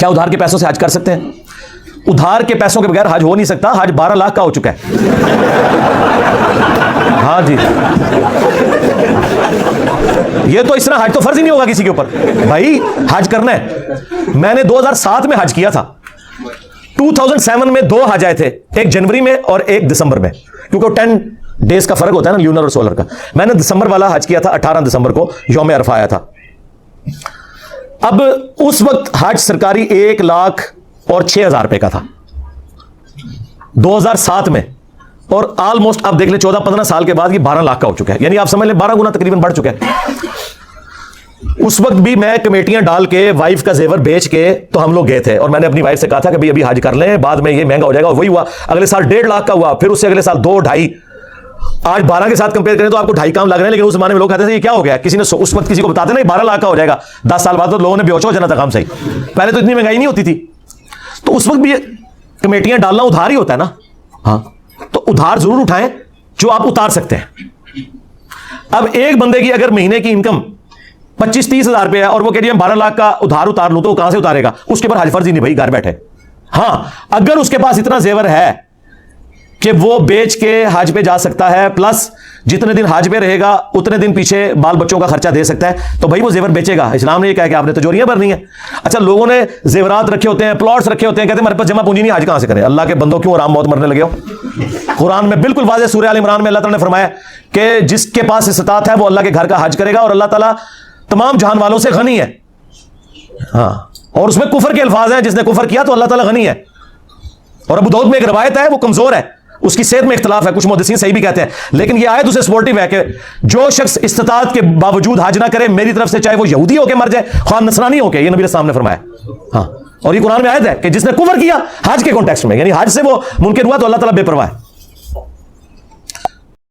کیا ادھار کے پیسوں سے حج کر سکتے ہیں؟ ادھار کے پیسوں کے بغیر حج ہو نہیں سکتا. حج 12 لاکھ کا ہو چکا ہے. ہاں جی, یہ تو اس طرح حج تو فرض ہی نہیں ہوگا کسی کے اوپر. بھائی حج کرنا ہے. میں نے 2007 میں حج کیا تھا. 2007 میں 2 حج آئے تھے, ایک جنوری میں اور ایک دسمبر میں, کیونکہ 10 ڈیز کا فرق ہوتا ہے نا لیونر اور سولر کا. میں نے دسمبر والا حج کیا تھا, 18 دسمبر کو یوم عرفہ آیا تھا. اب اس وقت حج سرکاری 1,06,000 روپے کا تھا 2007 میں, اور آلموسٹ آپ دیکھ لیں 14-15 سال کے بعد یہ 12 لاکھ کا ہو چکا ہے. یعنی آپ سمجھ لیں 12 گنا تقریباً بڑھ چکا ہے. اس وقت بھی میں کمیٹیاں ڈال کے وائف کا زیور بیچ کے تو ہم لوگ گئے تھے, اور میں نے اپنی وائف سے کہا تھا کہ بھائی ابھی حج کر لیں, بعد میں یہ مہنگا ہو جائے گا. وہی ہوا, اگلے سال 1.5 لاکھ کا ہوا, پھر اس سے اگلے سال 2-2.5. آج 12 کے ساتھ کمپیئر کریں تو آپ کو 2.5 کام لگ رہے ہیں, لیکن اس زمانے میں لوگ کہتے تھے یہ کیا ہو گیا. کسی نے اس وقت کسی کو بتاتے نا 12 لاکھ کا ہو جائے گا, 10 سال بعد تو لوگوں نے بیوچ ہو جانا تھا کام صحیح. پہلے تو اتنی مہنگائی نہیں ہوتی تھی. تو اس وقت بھی کمیٹیاں ڈالنا ادھار ہی ہوتا ہے نا. ہاں, تو ادھار ضرور اٹھائیں جو آپ اتار سکتے ہیں. اب ایک بندے کی اگر مہینے کی انکم 25-30 ہزار روپے ہے اور وہ کہہ رہی ہے 12 لاکھ کا ادھار اتار لوں, تو وہ کہاں سے اتارے گا؟ اس کے پر حج فرض ہی نہیں بھائی, گھر بیٹھے. ہاں, اگر اس کے پاس اتنا زیور ہے کہ وہ بیچ کے حج پہ جا سکتا ہے, پلس جتنے دن حج پہ رہے گا اتنے دن پیچھے بال بچوں کا خرچہ دے سکتا ہے, تو بھائی وہ زیور بیچے گا. اسلام نے یہ کہا کہ آپ نے تجوریاں بھرنی ہیں. اچھا, لوگوں نے زیورات رکھے ہوتے ہیں, پلاٹس رکھے ہوتے ہیں, کہتے ہیں ہمارے پاس جمع پونجی نہیں, حج کہاں سے کریں؟ اللہ کے بندوں کیوں آرام موت مرنے لگے ہو؟ قرآن میں بالکل واضح سورہ آل عمران میں اللہ تعالیٰ نے فرمایا کہ جس کے پاس استطاعت ہے وہ اللہ کے گھر کا حج کرے گا, اور اللہ تعالیٰ تمام جہان والوں سے غنی ہے. ہاں, اور اس میں کفر کے الفاظ ہیں, جس نے کفر کیا تو اللہ تعالیٰ غنی ہے. اور ابو داؤد میں ایک روایت ہے, وہ کمزور ہے, اس کی صحت میں اختلاف ہے, کچھ محدثین صحیح بھی کہتے ہیں, لیکن یہ آیت اسے سپورٹیو ہے کہ جو شخص استطاعت کے باوجود حج نہ کرے میری طرف سے, چاہے وہ یہودی ہو کے مر جائے, خواہ نصرانی ہو کے, یہ نبی علیہ السلام نے فرمایا. ہاں, اور یہ قرآن میں آیت ہے کہ جس نے کفر کیا حج کے کانٹیکسٹ میں, یعنی حج سے وہ منکر ہوا تو اللہ تعالیٰ بے پرواہ ہے.